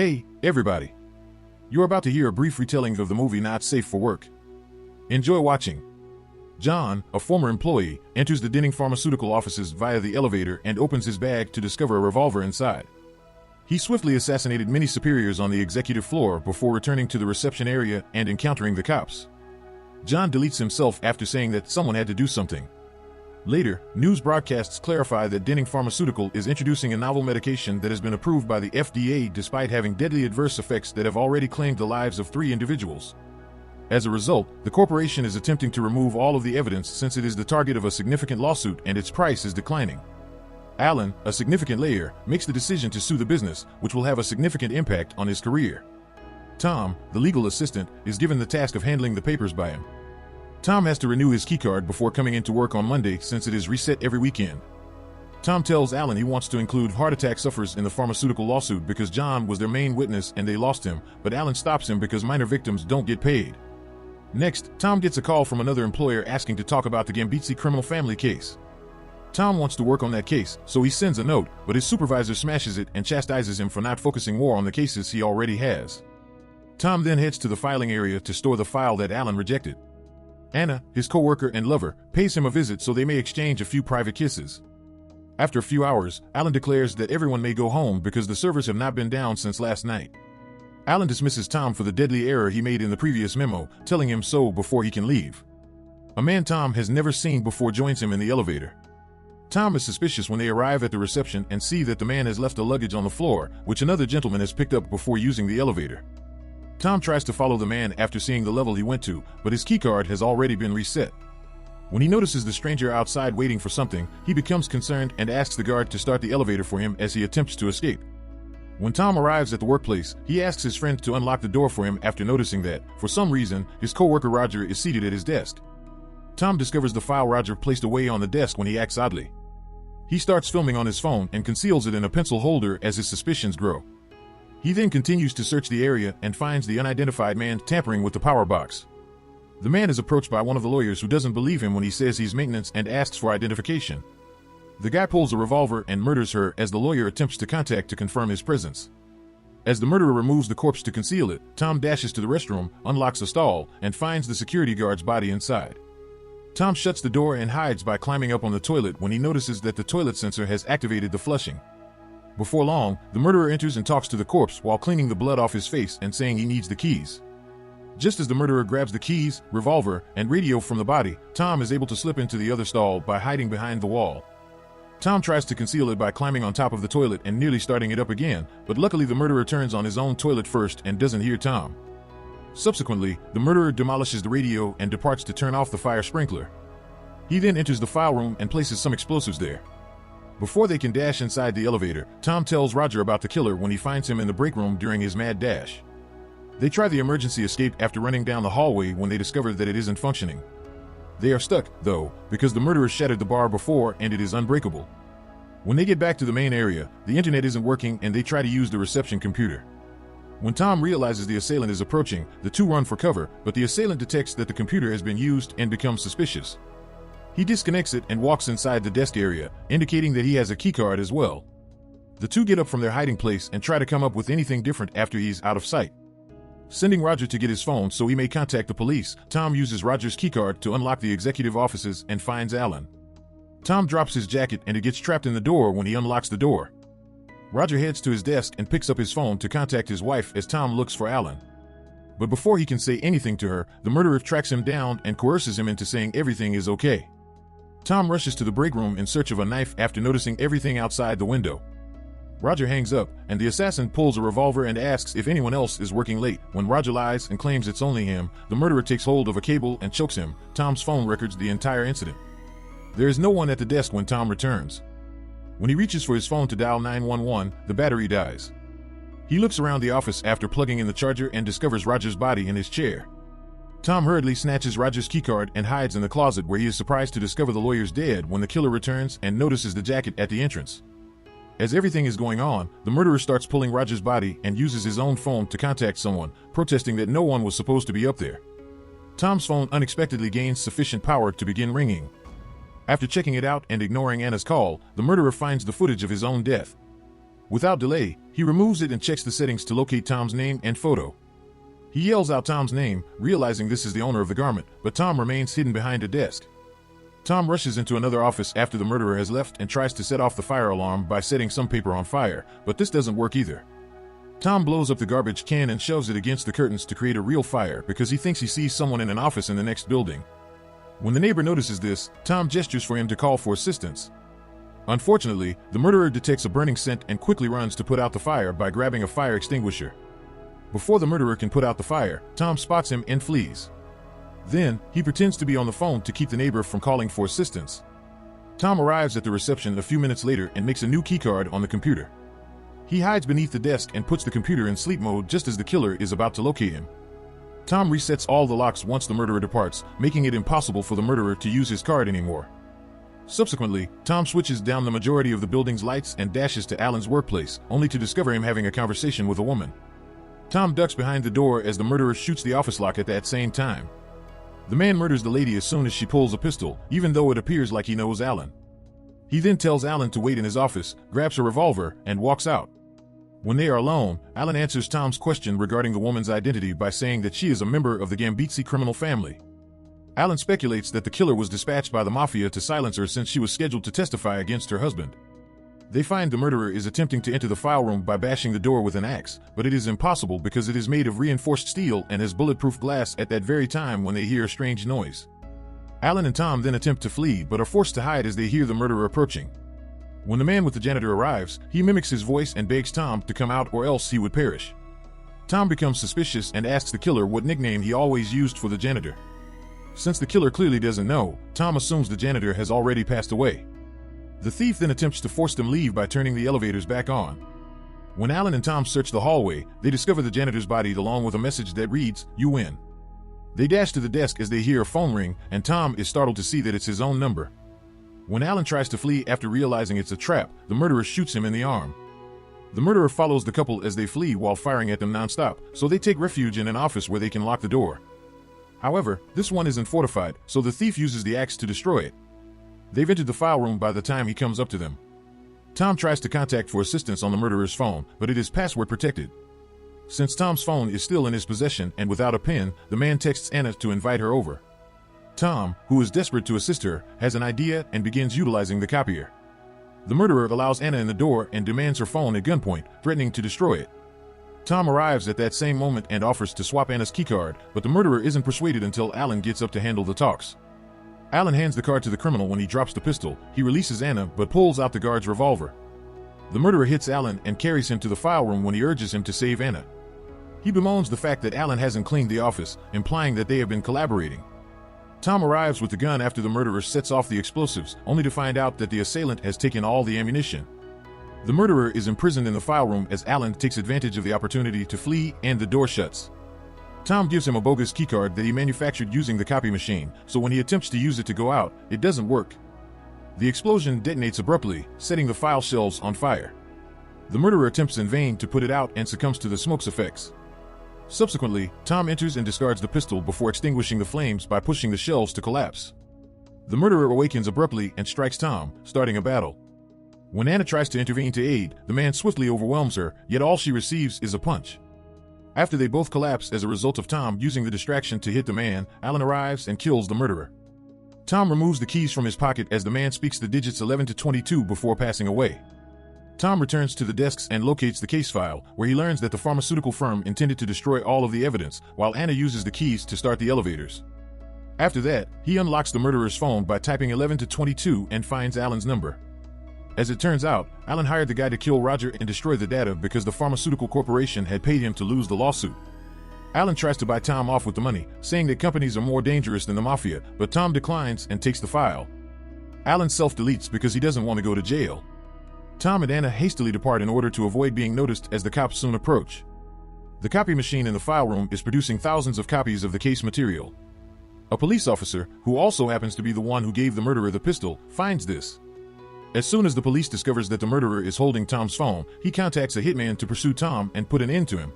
Hey, everybody. You're about to hear a brief retelling of the movie Not Safe for Work. Enjoy watching. John, a former employee, enters the Denning Pharmaceutical offices via the elevator and opens his bag to discover a revolver inside. He swiftly assassinated many superiors on the executive floor before returning to the reception area and encountering the cops. John deletes himself after saying that someone had to do something. Later, news broadcasts clarify that Denning Pharmaceutical is introducing a novel medication that has been approved by the FDA despite having deadly adverse effects that have already claimed the lives of 3 individuals. As a result, the corporation is attempting to remove all of the evidence since it is the target of a significant lawsuit and its price is declining. Alan, a significant layer, makes the decision to sue the business, which will have a significant impact on his career. Tom, the legal assistant, is given the task of handling the papers by him. Tom has to renew his keycard before coming into work on Monday since it is reset every weekend. Tom tells Alan he wants to include heart attack sufferers in the pharmaceutical lawsuit because John was their main witness and they lost him, but Alan stops him because minor victims don't get paid. Next, Tom gets a call from another employer asking to talk about the Gambizzi criminal family case. Tom wants to work on that case, so he sends a note, but his supervisor smashes it and chastises him for not focusing more on the cases he already has. Tom then heads to the filing area to store the file that Alan rejected. Anna, his co-worker and lover, pays him a visit so they may exchange a few private kisses. After a few hours, Alan declares that everyone may go home because the servers have not been down since last night. Alan dismisses Tom for the deadly error he made in the previous memo, telling him so before he can leave. A man Tom has never seen before joins him in the elevator. Tom is suspicious when they arrive at the reception and see that the man has left the luggage on the floor, which another gentleman has picked up before using the elevator. Tom tries to follow the man after seeing the level he went to, but his keycard has already been reset. When he notices the stranger outside waiting for something, he becomes concerned and asks the guard to start the elevator for him as he attempts to escape. When Tom arrives at the workplace, he asks his friend to unlock the door for him after noticing that, for some reason, his co-worker Roger is seated at his desk. Tom discovers the file Roger placed away on the desk when he acts oddly. He starts filming on his phone and conceals it in a pencil holder as his suspicions grow. He then continues to search the area and finds the unidentified man tampering with the power box. The man is approached by one of the lawyers who doesn't believe him when he says he's maintenance and asks for identification. The guy pulls a revolver and murders her as the lawyer attempts to contact to confirm his presence. As the murderer removes the corpse to conceal it, Tom dashes to the restroom, unlocks a stall, and finds the security guard's body inside. Tom shuts the door and hides by climbing up on the toilet when he notices that the toilet sensor has activated the flushing. Before long, the murderer enters and talks to the corpse while cleaning the blood off his face and saying he needs the keys. Just as the murderer grabs the keys, revolver, and radio from the body, Tom is able to slip into the other stall by hiding behind the wall. Tom tries to conceal it by climbing on top of the toilet and nearly starting it up again, but luckily the murderer turns on his own toilet first and doesn't hear Tom. Subsequently, the murderer demolishes the radio and departs to turn off the fire sprinkler. He then enters the file room and places some explosives there. Before they can dash inside the elevator, Tom tells Roger about the killer when he finds him in the break room during his mad dash. They try the emergency escape after running down the hallway when they discover that it isn't functioning. They are stuck, though, because the murderer shattered the bar before and it is unbreakable. When they get back to the main area, the internet isn't working and they try to use the reception computer. When Tom realizes the assailant is approaching, the two run for cover, but the assailant detects that the computer has been used and becomes suspicious. He disconnects it and walks inside the desk area, indicating that he has a keycard as well. The two get up from their hiding place and try to come up with anything different after he's out of sight. Sending Roger to get his phone so he may contact the police, Tom uses Roger's keycard to unlock the executive offices and finds Alan. Tom drops his jacket and it gets trapped in the door when he unlocks the door. Roger heads to his desk and picks up his phone to contact his wife as Tom looks for Alan. But before he can say anything to her, the murderer tracks him down and coerces him into saying everything is okay. Tom rushes to the break room in search of a knife after noticing everything outside the window. Roger hangs up, and the assassin pulls a revolver and asks if anyone else is working late. When Roger lies and claims it's only him, the murderer takes hold of a cable and chokes him. Tom's phone records the entire incident. There is no one at the desk when Tom returns. When he reaches for his phone to dial 911, the battery dies. He looks around the office after plugging in the charger and discovers Roger's body in his chair. Tom hurriedly snatches Roger's keycard and hides in the closet where he is surprised to discover the lawyer's dead when the killer returns and notices the jacket at the entrance. As everything is going on, the murderer starts pulling Roger's body and uses his own phone to contact someone, protesting that no one was supposed to be up there. Tom's phone unexpectedly gains sufficient power to begin ringing. After checking it out and ignoring Anna's call, the murderer finds the footage of his own death. Without delay, he removes it and checks the settings to locate Tom's name and photo. He yells out Tom's name, realizing this is the owner of the garment, but Tom remains hidden behind a desk. Tom rushes into another office after the murderer has left and tries to set off the fire alarm by setting some paper on fire, but this doesn't work either. Tom blows up the garbage can and shoves it against the curtains to create a real fire because he thinks he sees someone in an office in the next building. When the neighbor notices this, Tom gestures for him to call for assistance. Unfortunately, the murderer detects a burning scent and quickly runs to put out the fire by grabbing a fire extinguisher. Before the murderer can put out the fire, Tom spots him and flees. Then, he pretends to be on the phone to keep the neighbor from calling for assistance. Tom arrives at the reception a few minutes later and makes a new keycard on the computer. He hides beneath the desk and puts the computer in sleep mode just as the killer is about to locate him. Tom resets all the locks once the murderer departs, making it impossible for the murderer to use his card anymore. Subsequently, Tom switches down the majority of the building's lights and dashes to Alan's workplace, only to discover him having a conversation with a woman. Tom ducks behind the door as the murderer shoots the office lock at that same time. The man murders the lady as soon as she pulls a pistol, even though it appears like he knows Alan. He then tells Alan to wait in his office, grabs a revolver, and walks out. When they are alone, Alan answers Tom's question regarding the woman's identity by saying that she is a member of the Gambizzi criminal family. Alan speculates that the killer was dispatched by the mafia to silence her since she was scheduled to testify against her husband. They find the murderer is attempting to enter the file room by bashing the door with an axe, but it is impossible because it is made of reinforced steel and has bulletproof glass at that very time when they hear a strange noise. Alan and Tom then attempt to flee but are forced to hide as they hear the murderer approaching. When the man with the janitor arrives, he mimics his voice and begs Tom to come out or else he would perish. Tom becomes suspicious and asks the killer what nickname he always used for the janitor. Since the killer clearly doesn't know, Tom assumes the janitor has already passed away. The thief then attempts to force them leave by turning the elevators back on. When Alan and Tom search the hallway, they discover the janitor's body along with a message that reads, "You win." They dash to the desk as they hear a phone ring, and Tom is startled to see that it's his own number. When Alan tries to flee after realizing it's a trap, the murderer shoots him in the arm. The murderer follows the couple as they flee while firing at them nonstop, so they take refuge in an office where they can lock the door. However, this one isn't fortified, so the thief uses the axe to destroy it. They've entered the file room by the time he comes up to them. Tom tries to contact for assistance on the murderer's phone, but it is password protected. Since Tom's phone is still in his possession and without a pin, the man texts Anna to invite her over. Tom, who is desperate to assist her, has an idea and begins utilizing the copier. The murderer allows Anna in the door and demands her phone at gunpoint, threatening to destroy it. Tom arrives at that same moment and offers to swap Anna's keycard, but the murderer isn't persuaded until Alan gets up to handle the talks. Alan hands the card to the criminal when he drops the pistol. He releases Anna but pulls out the guard's revolver. The murderer hits Alan and carries him to the file room when he urges him to save Anna. He bemoans the fact that Alan hasn't cleaned the office, implying that they have been collaborating. Tom arrives with the gun after the murderer sets off the explosives, only to find out that the assailant has taken all the ammunition. The murderer is imprisoned in the file room as Alan takes advantage of the opportunity to flee and the door shuts. Tom gives him a bogus keycard that he manufactured using the copy machine, so when he attempts to use it to go out, it doesn't work. The explosion detonates abruptly, setting the file shelves on fire. The murderer attempts in vain to put it out and succumbs to the smoke's effects. Subsequently, Tom enters and discards the pistol before extinguishing the flames by pushing the shelves to collapse. The murderer awakens abruptly and strikes Tom, starting a battle. When Anna tries to intervene to aid, the man swiftly overwhelms her, yet all she receives is a punch. After they both collapse as a result of Tom using the distraction to hit the man, Alan arrives and kills the murderer. Tom removes the keys from his pocket as the man speaks the digits 11 to 22 before passing away. Tom returns to the desks and locates the case file, where he learns that the pharmaceutical firm intended to destroy all of the evidence, while Anna uses the keys to start the elevators. After that, he unlocks the murderer's phone by typing 11 to 22 and finds Alan's number. As it turns out, Alan hired the guy to kill Roger and destroy the data because the pharmaceutical corporation had paid him to lose the lawsuit. Alan tries to buy Tom off with the money, saying that companies are more dangerous than the mafia, but Tom declines and takes the file. Alan self-deletes because he doesn't want to go to jail. Tom and Anna hastily depart in order to avoid being noticed as the cops soon approach. The copy machine in the file room is producing thousands of copies of the case material. A police officer, who also happens to be the one who gave the murderer the pistol, finds this. As soon as the police discovers that the murderer is holding Tom's phone, he contacts a hitman to pursue Tom and put an end to him.